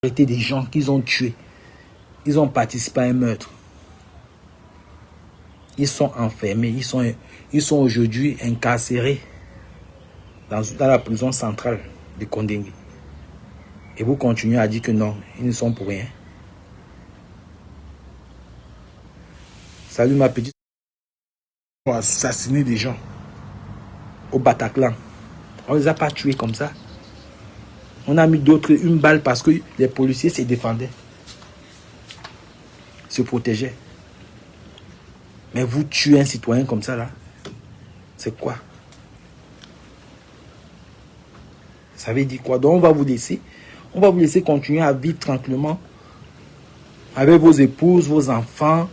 arrêté des gens qu'ils ont tués. Ils ont participé à un meurtre. Ils sont enfermés. Ils sont aujourd'hui incarcérés dans la prison centrale de Kondengui. Et vous continuez à dire que non, ils ne sont pour rien. Salut ma petite. On a assassiné des gens au Bataclan. On ne les a pas tués comme ça. On a mis d'autres une balle parce que les policiers se défendaient. Se protégeaient. Mais vous tuez un citoyen comme ça là. C'est quoi? Ça veut dire quoi? Donc on va vous laisser. On va vous laisser continuer à vivre tranquillement avec vos épouses, vos enfants.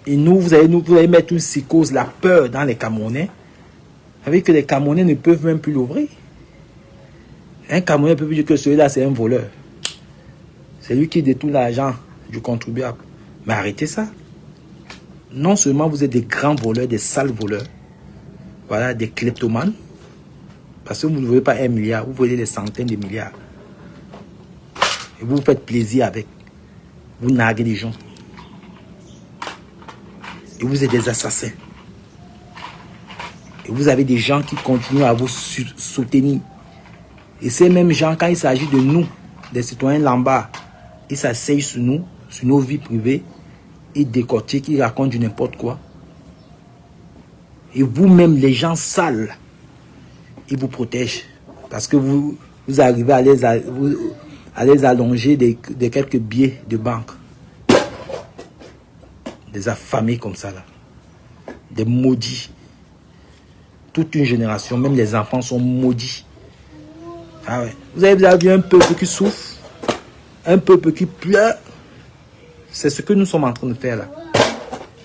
Et vous allez mettre une psychose, la peur dans les Camerounais. Avec que les Camerounais ne peuvent même plus l'ouvrir. Un Camerounais peut plus dire que celui-là c'est un voleur. C'est lui qui détourne l'argent du contribuable. Mais arrêtez ça. Non seulement vous êtes des grands voleurs, des sales voleurs. Voilà, des kleptomanes. Parce que vous ne voulez pas 1 milliard, vous voulez des centaines de milliards. Et vous vous faites plaisir avec. Vous narguez les gens. Et vous êtes des assassins. Et vous avez des gens qui continuent à vous soutenir. Et ces mêmes gens, quand il s'agit de nous, des citoyens lambda, ils s'asseyent sur nous, sur nos vies privées, ils décortiquent, ils racontent du n'importe quoi. Et vous-même, les gens sales, ils vous protègent. Parce que vous arrivez à les allonger de quelques billets de banque. Des affamés comme ça là. Des maudits. Toute une génération, même les enfants sont maudits. Ah ouais. Vous avez vu un peuple qui souffre, un peuple qui pleure. C'est ce que nous sommes en train de faire là.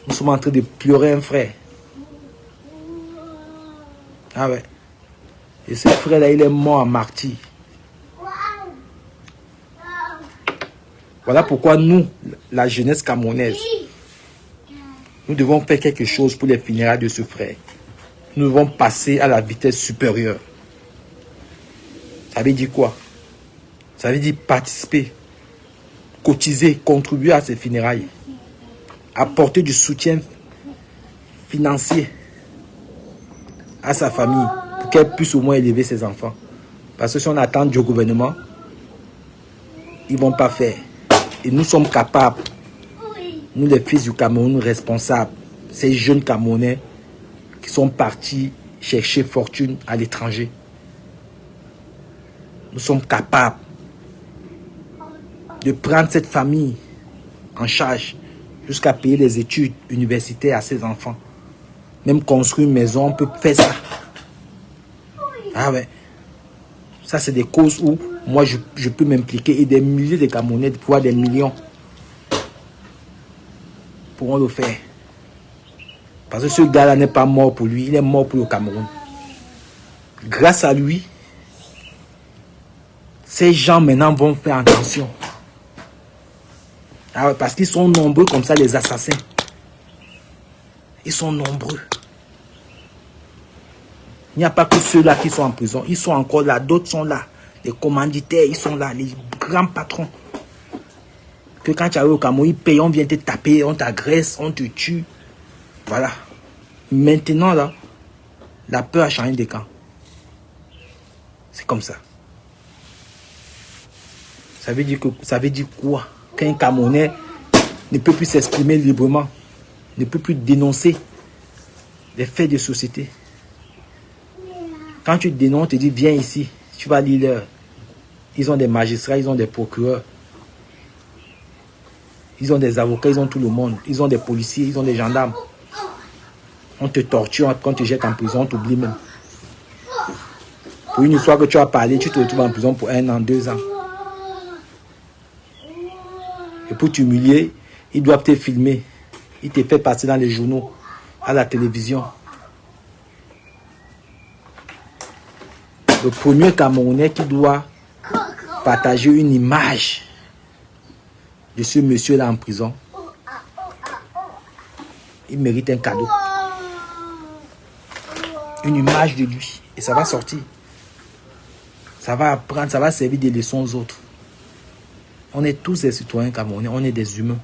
Nous sommes en train de pleurer un frère. Ah ouais. Et ce frère là, il est mort en martyr. Voilà pourquoi nous, la jeunesse camerounaise, nous devons faire quelque chose pour les funérailles de ce frère. Nous devons passer à la vitesse supérieure. Ça veut dire quoi? Ça veut dire participer, cotiser, contribuer à ces funérailles. Apporter du soutien financier à sa famille pour qu'elle puisse au moins élever ses enfants. Parce que si on attend du gouvernement, ils ne vont pas faire. Et nous sommes capables, nous les fils du Cameroun, responsables, ces jeunes Camerounais qui sont partis chercher fortune à l'étranger. Nous sommes capables de prendre cette famille en charge jusqu'à payer les études universitaires à ses enfants. Même construire une maison, on peut faire ça. Ah ouais. Ça, c'est des causes où moi, je peux m'impliquer et des milliers de Camerounais, voire des millions, pourront le faire. Parce que ce gars-là n'est pas mort pour lui, il est mort pour le Cameroun. Grâce à lui, ces gens maintenant vont faire attention. Ah ouais, parce qu'ils sont nombreux comme ça, les assassins. Ils sont nombreux. Il n'y a pas que ceux-là qui sont en prison. Ils sont encore là, d'autres sont là. Les commanditaires, ils sont là, les grands patrons. Que quand tu arrives au Cameroun, ils payent, on vient te taper, on t'agresse, on te tue. Voilà. Maintenant, là, la peur a changé de camp. C'est comme ça. Ça veut dire quoi? Qu'un Camerounais ne peut plus s'exprimer librement, ne peut plus dénoncer les faits de société. Quand tu dénonces, tu dis viens ici, tu vas lire l'heure. Ils ont des magistrats, ils ont des procureurs. Ils ont des avocats, ils ont tout le monde. Ils ont des policiers, ils ont des gendarmes. On te torture, quand tu te jettes en prison, on t'oublie même. Pour une fois que tu as parlé, tu te retrouves en prison pour 1 an, 2 ans. Et pour t'humilier, ils doivent te filmer. Ils te font passer dans les journaux, à la télévision. Le premier Camerounais qui doit partager une image de ce monsieur-là en prison, il mérite un cadeau. Une image de lui. Et ça va sortir. Ça va apprendre, ça va servir de leçon aux autres. On est tous des citoyens camerounais, on est des humains.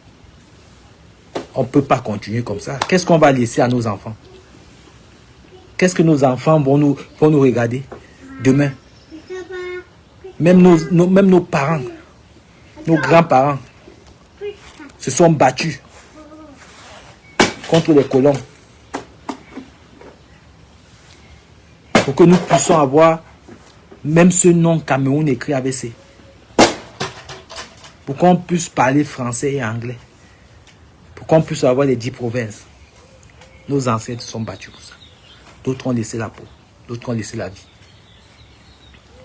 On ne peut pas continuer comme ça. Qu'est-ce qu'on va laisser à nos enfants? Qu'est-ce que nos enfants vont nous regarder demain? Même nos parents, nos grands-parents se sont battus contre les colons pour que nous puissions avoir même ce nom Cameroun écrit avec C. Pour qu'on puisse parler français et anglais. Pour qu'on puisse avoir les 10 provinces. Nos ancêtres se sont battus pour ça. D'autres ont laissé la peau. D'autres ont laissé la vie.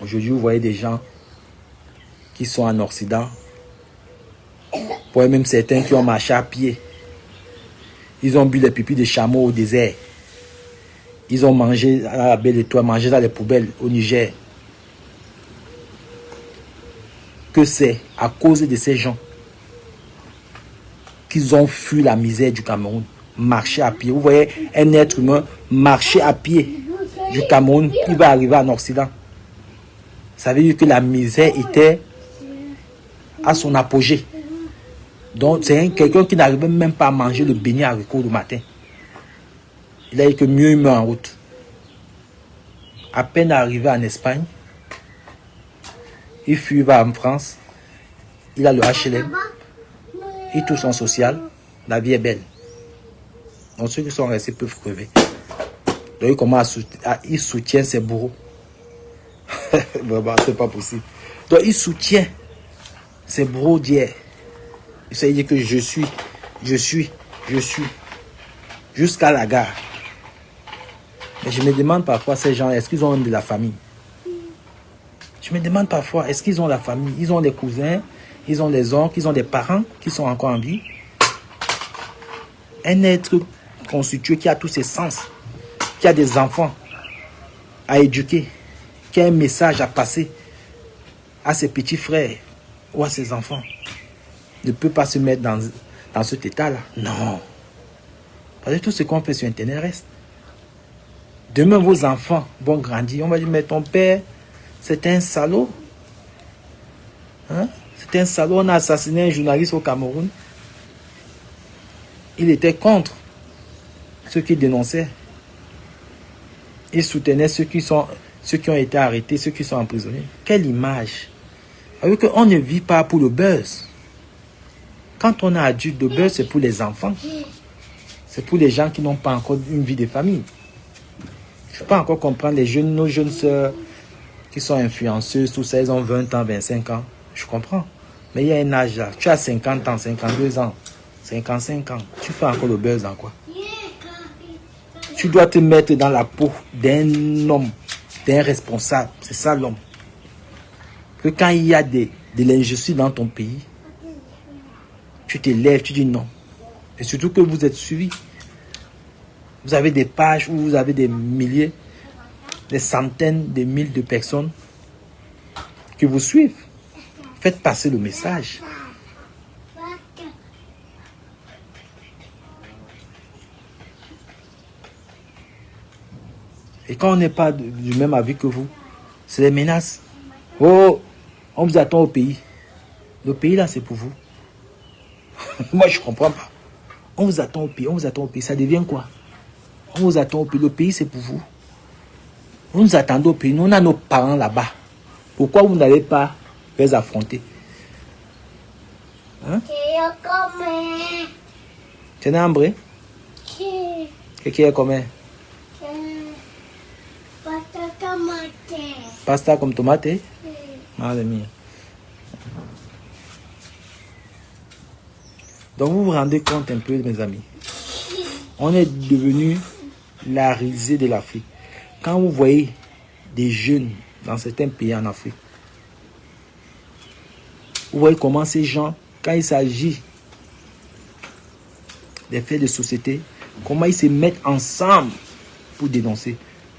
Aujourd'hui, vous voyez des gens qui sont en Occident. Vous voyez même certains qui ont marché à pied. Ils ont bu les pipis de chameaux au désert. Ils ont mangé à la belle étoile, mangé dans les poubelles au Niger. Que c'est à cause de ces gens qu'ils ont fui la misère du Cameroun. Marcher à pied. Vous voyez un être humain marcher à pied du Cameroun, il va arriver en Occident. Ça veut dire que la misère était à son apogée. Donc c'est quelqu'un qui n'arrivait même pas à manger le beignet haricot le matin. Il a dit que mieux il meurt en route. À peine arrivé en Espagne, il fuit, va en France, il a le HLM, il touche son social, la vie est belle. Donc ceux qui sont restés peuvent crever. Donc il commence il soutient ses bourreaux. Vraiment, c'est pas possible. Donc il soutient ses bourreaux d'hier. Il s'est dit que je suis, jusqu'à la gare. Mais je me demande parfois, ces gens, est-ce qu'ils ont de la famille? Je me demande parfois, est-ce qu'ils ont la famille? Ils ont des cousins, ils ont des oncles, ils ont des parents qui sont encore en vie. Un être constitué qui a tous ses sens, qui a des enfants à éduquer, qui a un message à passer à ses petits frères ou à ses enfants, ne peut pas se mettre dans cet état-là. Non. Parce que tout ce qu'on fait sur Internet reste. Demain, vos enfants vont grandir. On va dire, mais ton père, c'est un salaud. Hein? C'est un salaud. On a assassiné un journaliste au Cameroun. Il était contre ceux qui dénonçaient. Il soutenait ceux qui ont été arrêtés, ceux qui sont emprisonnés. Quelle image! Alors qu'on ne vit pas pour le buzz. Quand on est adulte, le buzz, c'est pour les enfants. C'est pour les gens qui n'ont pas encore une vie de famille. Je ne peux pas encore comprendre nos jeunes sœurs qui sont influenceuses, tout ça, elles ont 20 ans, 25 ans. Je comprends. Mais il y a un âge là. Tu as 50 ans, 52 ans, 55 ans. Tu fais encore le buzz dans quoi? Tu dois te mettre dans la peau d'un homme, d'un responsable. C'est ça l'homme. Que quand il y a de l'injustice dans ton pays, tu te lèves, tu dis non. Et surtout que vous êtes suivi. Vous avez des pages où vous avez des milliers, des centaines, des mille de personnes qui vous suivent. Faites passer le message. Et quand on n'est pas du même avis que vous, c'est des menaces. Oh, on vous attend au pays. Le pays là, c'est pour vous. Moi, je ne comprends pas. On vous attend au pays, on vous attend au pays. Ça devient quoi? On vous attend au pays. Le pays, c'est pour vous. Vous nous attendez au pays. Nous, on a nos parents là-bas. Pourquoi vous n'allez pas les affronter? Hein? Tu es ambré? Qu'est-ce qu'il y a comme pasta comme tomate? Madre mia. Donc vous vous rendez compte un peu, mes amis. On est devenu la risée de l'Afrique. Quand vous voyez des jeunes dans certains pays en Afrique, vous voyez comment ces gens, quand il s'agit des faits de société, comment ils se mettent ensemble pour dénoncer.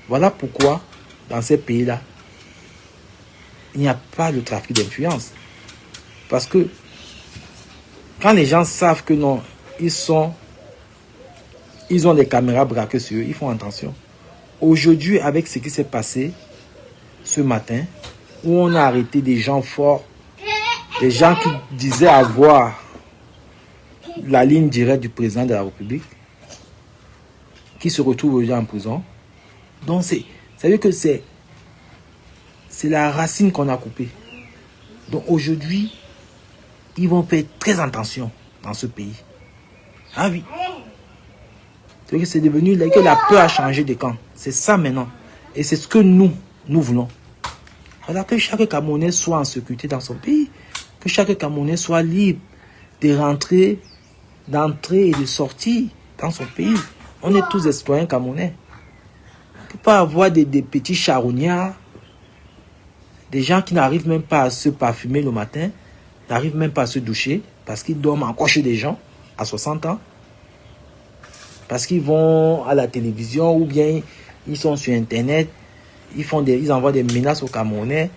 Voilà pourquoi, dans ces pays-là, il n'y a pas de trafic d'influence. Parce que quand les gens savent que non, ils ont des caméras braquées sur eux, ils font attention. Aujourd'hui, avec ce qui s'est passé ce matin, où on a arrêté des gens forts des gens qui disaient avoir la ligne directe du président de la République, qui se retrouvent aujourd'hui en prison. Donc, ça veut dire que c'est la racine qu'on a coupée. Donc, aujourd'hui, ils vont faire très attention dans ce pays. Ah oui. C'est que c'est devenu que la peur a changé de camp. C'est ça maintenant. Et c'est ce que nous voulons. Voilà, que chaque Camerounais soit en sécurité dans son pays. Que chaque Camerounais soit libre de rentrer, d'entrer et de sortir dans son pays. On est tous des citoyens camerounais. On ne peut pas avoir des petits charognards, des gens qui n'arrivent même pas à se parfumer le matin, n'arrivent même pas à se doucher, parce qu'ils dorment encore chez des gens à 60 ans, parce qu'ils vont à la télévision ou bien ils sont sur Internet, ils envoient des menaces aux Camerounais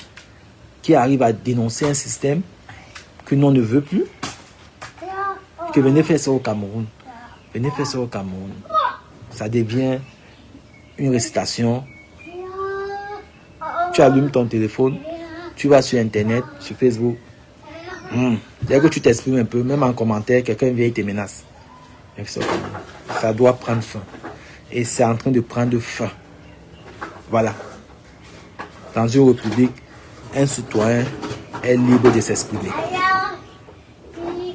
qui arrivent à dénoncer un système que l'on ne veut plus. Que venez faire ça au Cameroun. Venez faire ça au Cameroun. Ça devient une récitation. Tu allumes ton téléphone, tu vas sur Internet, sur Facebook. Dès que tu t'exprimes un peu, même en commentaire, quelqu'un vient et te menace. Ça doit prendre fin. Et c'est en train de prendre fin. Voilà. Dans une république, un citoyen est libre de s'exprimer.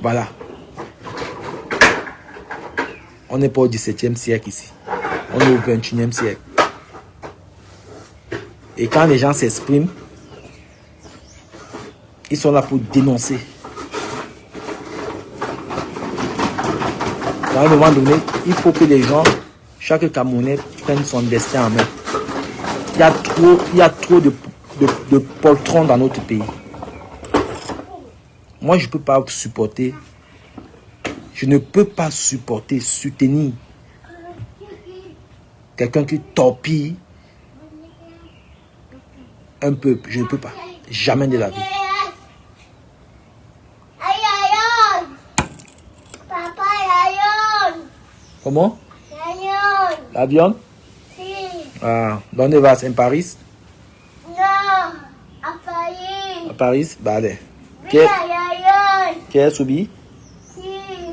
Voilà. On n'est pas au 17e siècle ici. On est au 21e siècle. Et quand les gens s'expriment, ils sont là pour dénoncer. À un moment donné, il faut que les gens, chaque Camerounais, prenne son destin en main. Il y a trop de poltrons dans notre pays. Moi, je ne peux pas supporter. Je ne peux pas supporter, soutenir quelqu'un qui torpille un peuple. Je ne peux pas. Jamais de la vie. Comment? La viande? Ah, ¿dónde vas? ¿En París? No, a Paris. ¿A París? Vale. Avión. ¿Quieres subir? Sí,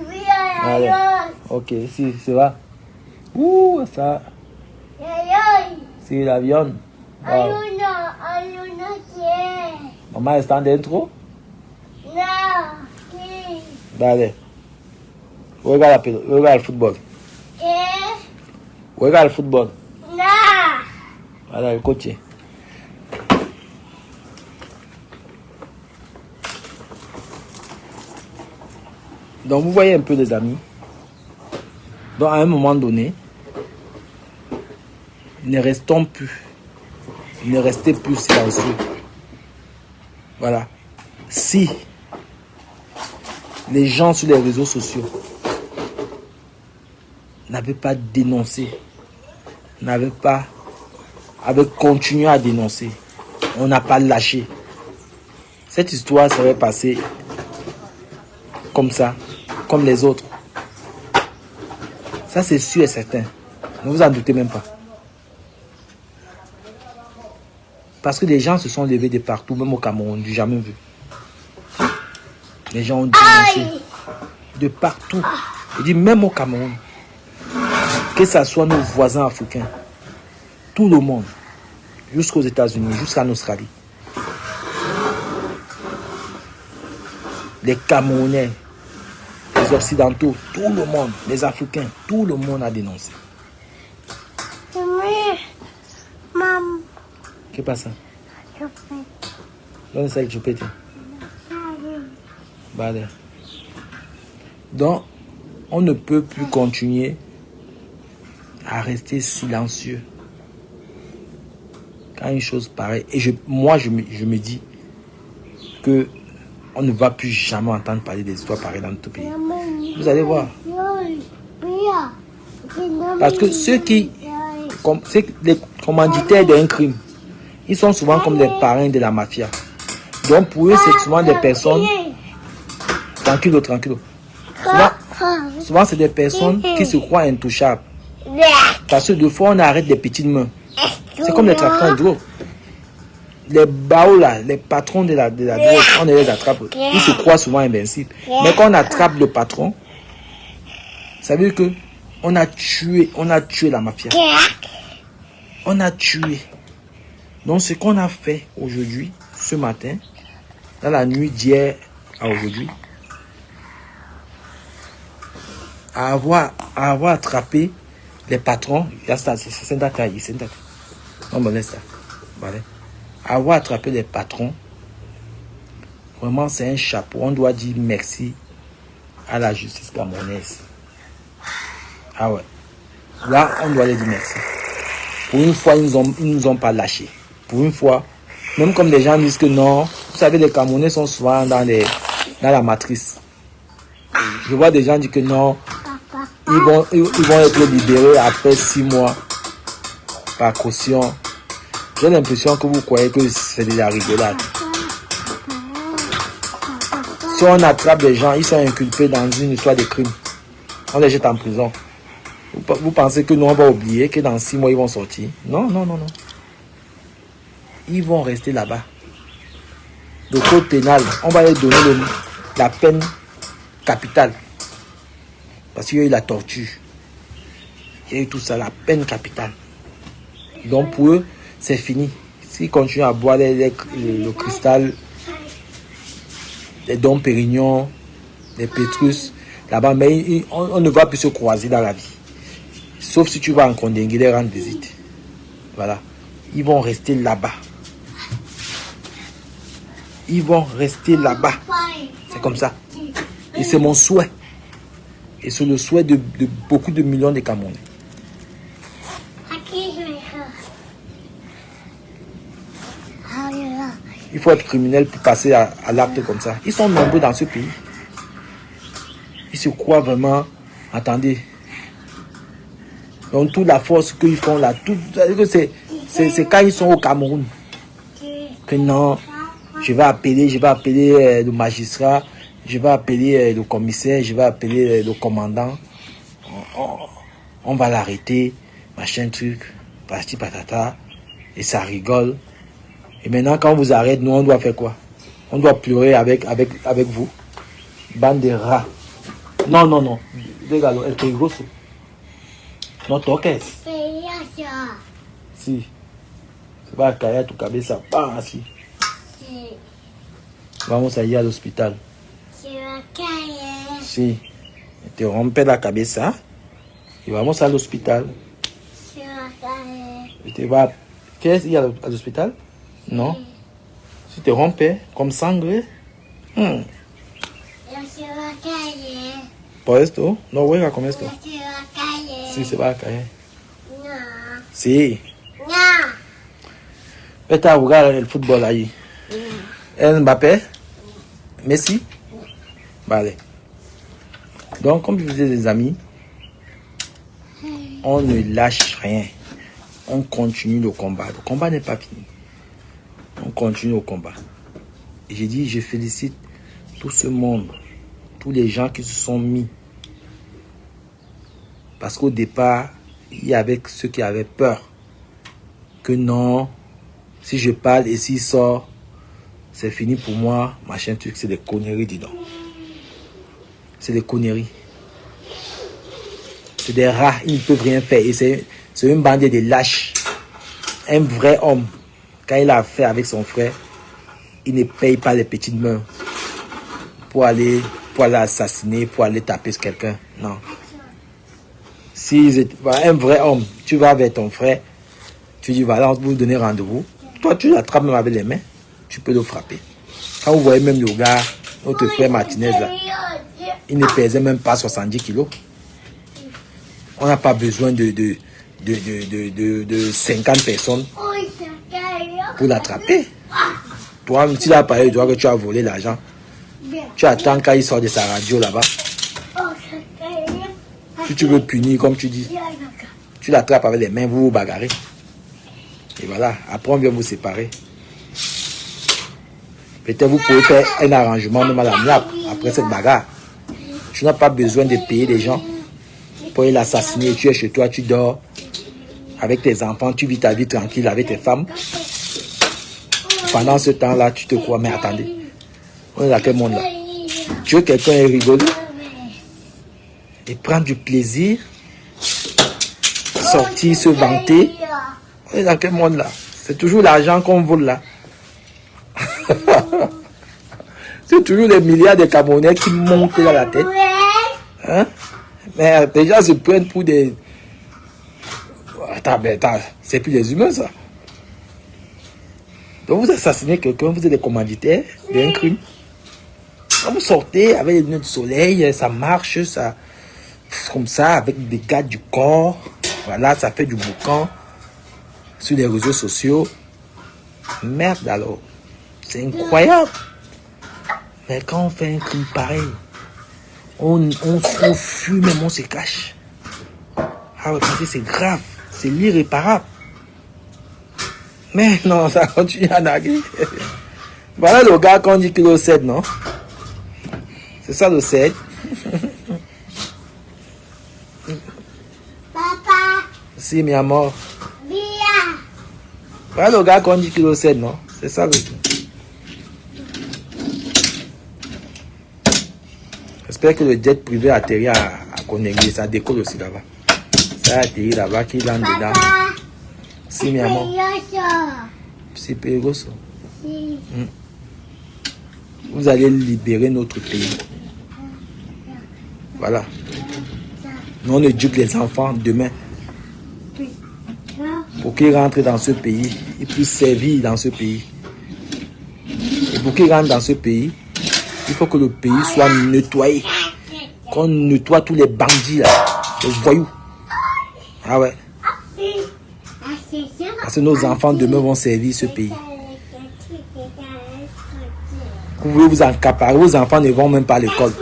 mira Vale. avión. Ok, sí, se va. Ça. Avión. Sí, el avión. Wow. Hay uno que. ¿Mamá está dentro? No, sí. Vale. Juega al fútbol. ¿Qué? Juega al fútbol. No. Vale, el coche. Donc vous voyez un peu les amis. Donc à un moment donné, ne restons plus. Ne restez plus silencieux. Voilà. Si les gens sur les réseaux sociaux n'avaient pas dénoncé, avaient continué à dénoncer, on n'a pas lâché, cette histoire serait passée comme ça, comme les autres. Ça c'est sûr et certain. Ne vous en doutez même pas. Parce que les gens se sont levés de partout, même au Cameroun, du jamais vu. Les gens ont dénoncé de partout. Je dis même au Cameroun. Que ce soit nos voisins africains. Tout le monde. Jusqu'aux États-Unis, jusqu'en Australie. Les Camerounais, les Occidentaux, tout le monde, les Africains, tout le monde a dénoncé. Maman. ¿Qué pasa? ¿Dónde está el chupete? Vale. Donc, on ne peut plus continuer à rester silencieux quand une chose pareille. Et moi, je me dis que on ne va plus jamais entendre parler des histoires pareilles dans notre pays. Vous allez voir. Parce que ceux les commanditaires d'un crime, ils sont souvent comme des parrains de la mafia. Donc pour eux, c'est souvent des personnes... Tranquillo. Souvent c'est des personnes qui se croient intouchables. Parce que deux fois, on arrête des petites mains. C'est comme les trafiquants de drogue. les baos là, les patrons de la drogue, on les attrape. Ils se croient souvent invincibles. Mais quand on attrape le patron, ça veut dire que on a tué la mafia. On a tué. Donc ce qu'on a fait aujourd'hui, ce matin, dans la nuit d'hier à aujourd'hui, à avoir attrapé les patrons, c'est on me laisse ça. Voilà. Avoir attrapé les patrons, vraiment c'est un chapeau. On doit dire merci à la justice camerounaise. Ah ouais. Là, on doit les dire merci. Pour une fois, ils nous ont pas lâchés. Pour une fois, même comme les gens disent que non, vous savez, les Camerounais sont souvent dans la matrice. Je vois des gens dire que non, ils vont être libérés après 6 mois par caution. J'ai l'impression que vous croyez que c'est de la rigolade. Si on attrape des gens, ils sont inculpés dans une histoire de crime. On les jette en prison. Vous pensez que nous, on va oublier que dans 6 mois, ils vont sortir? Non. Ils vont rester là-bas. Le code pénal, on va leur donner la peine capitale. Parce qu'il y a eu la torture. Il y a eu tout ça, la peine capitale. Donc pour eux, c'est fini. S'ils continuent à boire le cristal, les Dom Pérignon, les Pétrus, là-bas, mais on ne va plus se croiser dans la vie. Sauf si tu vas en Condé les rendre visite. Voilà. Ils vont rester là-bas. Ils vont rester là-bas. C'est comme ça. Et c'est mon souhait. Et c'est le souhait de beaucoup de millions de Camerounais. Il faut être criminel pour passer à l'acte comme ça. Ils sont nombreux dans ce pays. Ils se croient vraiment. Attendez. Donc toute la force qu'ils font là, c'est quand ils sont au Cameroun que non, je vais appeler le magistrat, je vais appeler le commissaire, je vais appeler le commandant. On va l'arrêter, machin truc, parti patata, et ça rigole. Et maintenant quand on vous arrête, nous on doit faire quoi? On doit pleurer avec vous. Bande de rats. Non. Regarde, el peligroso. No toques. Si. Se va a caer a tu cabeza. ¡Pam! Así. Sí. Vamos a ir al hospital. Se va a caer. Sí. Te rompe la cabeza. Y vamos al hospital. Se va a caer. Y te va. ¿Quieres ir al hospital? No. Si te rompe con sangre. Pero se va a caer. Por esto, no juega con esto. Se va a caer. Sí, se va a caer. No. Sí. No. Vete a jugar el fútbol ahí. Mbappé? Messi? Vale. Donc, comme je vous disais, les amis, on ne lâche rien. On continue le combat. Le combat n'est pas fini. On continue le combat. Et j'ai dit, je félicite tout ce monde, tous les gens qui se sont mis. Parce qu'au départ, il y avait ceux qui avaient peur. Que non, si je parle et s'il sort, c'est fini pour moi. Machin truc, c'est des conneries, dis donc. C'est des conneries. C'est des rats, ils ne peuvent rien faire. Et c'est une bande de lâches. Un vrai homme, quand il a affaire avec son frère, il ne paye pas les petites mains pour aller assassiner, pour aller taper sur quelqu'un. Non. Si un vrai homme, tu vas avec ton frère, tu dis voilà, on va vous donner rendez-vous. Toi, tu l'attrapes même avec les mains, tu peux le frapper. Quand vous voyez même le gars, notre frère Martinez, là, il ne pesait même pas 70 kilos. On n'a pas besoin de 50 personnes pour l'attraper. Toi, si tu as parlé, tu vois que tu as volé l'argent. Tu attends quand il sort de sa radio là-bas. Si tu veux punir, comme tu dis, tu l'attrapes avec les mains, vous vous bagarrez. Et voilà, après on vient vous séparer. Peut-être vous pouvez faire un arrangement même à l'amiable après cette bagarre. Tu n'as pas besoin de payer les gens pour l'assassiner. Tu es chez toi, tu dors avec tes enfants, tu vis ta vie tranquille avec tes femmes. pendant ce temps-là, tu te crois, mais attendez. On est dans quel monde là? Tu veux quelqu'un et rigoler et prendre du plaisir, sortir, se vanter. On est dans quel monde là? C'est toujours l'argent qu'on vole là. C'est toujours les milliards de Camerounais qui montent dans la tête. Hein? Mais déjà se prennent pour des... Attends, c'est plus des humains ça. Donc vous assassinez quelqu'un, vous êtes des commanditaires d'un crime. Quand vous sortez avec les lunettes de soleil, ça marche, ça... Comme ça, avec des gardes du corps. Voilà, ça fait du boucan sur les réseaux sociaux. Merde alors. C'est incroyable. Mais quand on fait un crime pareil, on fume même on se cache. Ah ouais, parce que c'est grave. C'est l'irréparable. Mais non, ça continue à naguer. Voilà le gars qu'on dit qu'il est au 7, non? C'est ça le 7. Papa. Si, mi amor. Bien. Voilà le gars qu'on dit qu'il est au 7, non? C'est ça le... J'espère que le jet privé atterrit à Conakry. Ça décolle aussi là-bas. Ça a atterri là-bas, qui rentre dedans. Si, mi amor. C'est peligroso. Si. Vous allez libérer notre pays. Voilà. Nous, on éduque les enfants demain pour qu'ils rentrent dans ce pays. Ils puissent servir dans ce pays. Et pour qu'ils rentrent dans ce pays, il faut que le pays soit nettoyé. Qu'on nettoie tous les bandits là, les voyous. Ah ouais. Parce que nos enfants demain vont servir ce pays. Vous voulez vous accaparer, vos enfants ne vont même pas à l'école.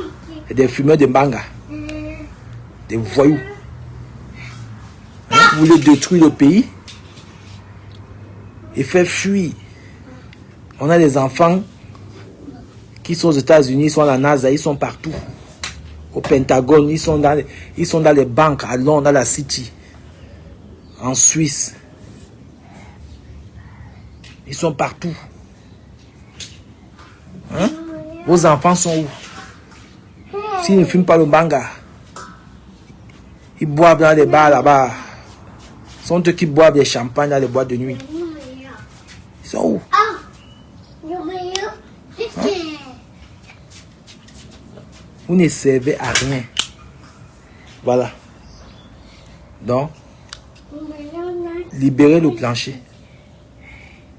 C'est des fumeurs de manga. Des voyous. Hein? Vous voulez détruire le pays et faire fuir. On a des enfants qui sont aux États-Unis, ils sont à la NASA, ils sont partout. Au Pentagone, ils sont dans les banques à Londres, dans la City, en Suisse. Ils sont partout. Hein? Vos enfants sont où? S'ils ne fument pas le banga, ils boivent dans les bars là-bas. Ce sont eux qui boivent des champagnes dans les boîtes de nuit. Ils sont où? Hein? Vous ne servez à rien. Voilà. Donc, libérez le plancher.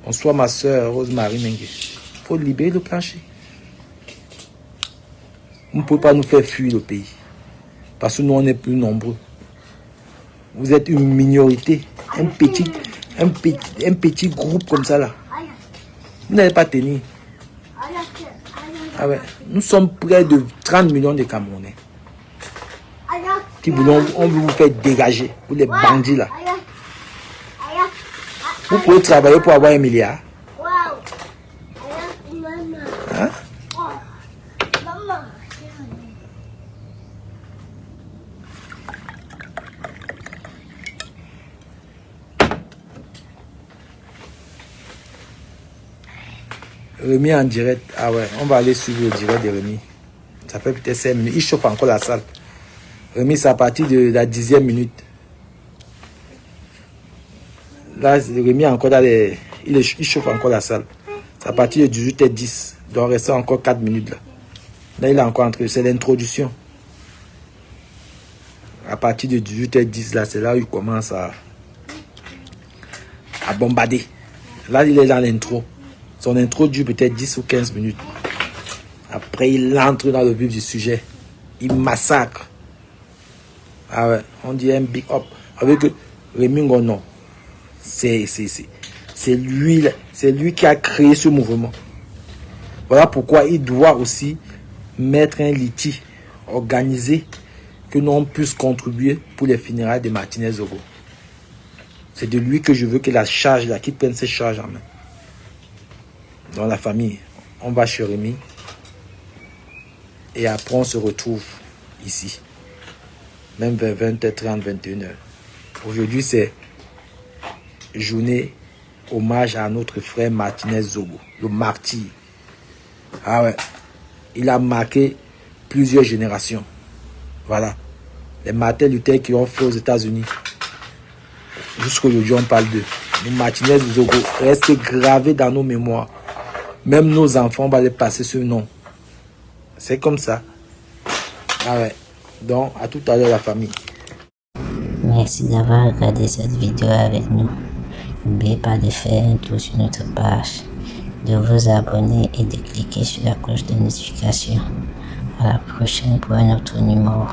Bonsoir ma soeur Rosemary Mengue. Il faut libérer le plancher. Vous ne pouvez pas nous faire fuir le pays. Parce que nous, on est plus nombreux. Vous êtes une minorité. Un petit groupe comme ça là. Vous n'allez pas tenir. Ah ouais. Nous sommes près de 30 millions de Camerounais. Qui voulons, on veut vous faire dégager. Vous les bandits là. Vous pouvez travailler pour avoir 1 milliard. Hein? Rémi en direct. Ah ouais, on va aller suivre le direct de Rémi. Ça fait peut-être 5 minutes. Il chauffe encore la salle. Rémi, c'est à partir de la 10e minute. Là, Rémi encore dans les... Il chauffe encore la salle. C'est à partir de 18h10. Il doit rester encore 4 minutes là. Là, il est encore entré. C'est l'introduction. À partir de 18h10 là, c'est là où il commence à bombarder. Là, il est dans l'intro. Son intro dure peut-être 10 ou 15 minutes. Après, il entre dans le vif du sujet. Il massacre. Ah ouais, on dit un big up. Avec Rémi Ngonon. C'est lui qui a créé ce mouvement. Voilà pourquoi il doit aussi mettre un litige organisé que l'on puisse contribuer pour les funérailles de Martinez Zogo. C'est de lui que je veux que la charge là, qu'il prenne ses charges en main. Dans la famille, on va chez Rémi. Et après, on se retrouve ici. Même vers 20h30, 21h. Aujourd'hui, c'est journée hommage à notre frère Martinez Zogo, le martyr. Ah ouais, il a marqué plusieurs générations. Voilà, les Martin Luther qui ont fait aux États-Unis. Jusqu'aujourd'hui, on parle d'eux. Le Martinez Zogo reste gravé dans nos mémoires. Même nos enfants vont les passer ce nom. C'est comme ça. Ah ouais. Donc, à tout à l'heure, la famille. Merci d'avoir regardé cette vidéo avec nous. N'oubliez pas de faire un tour sur notre page, de vous abonner et de cliquer sur la cloche de notification. À la prochaine pour un autre numéro.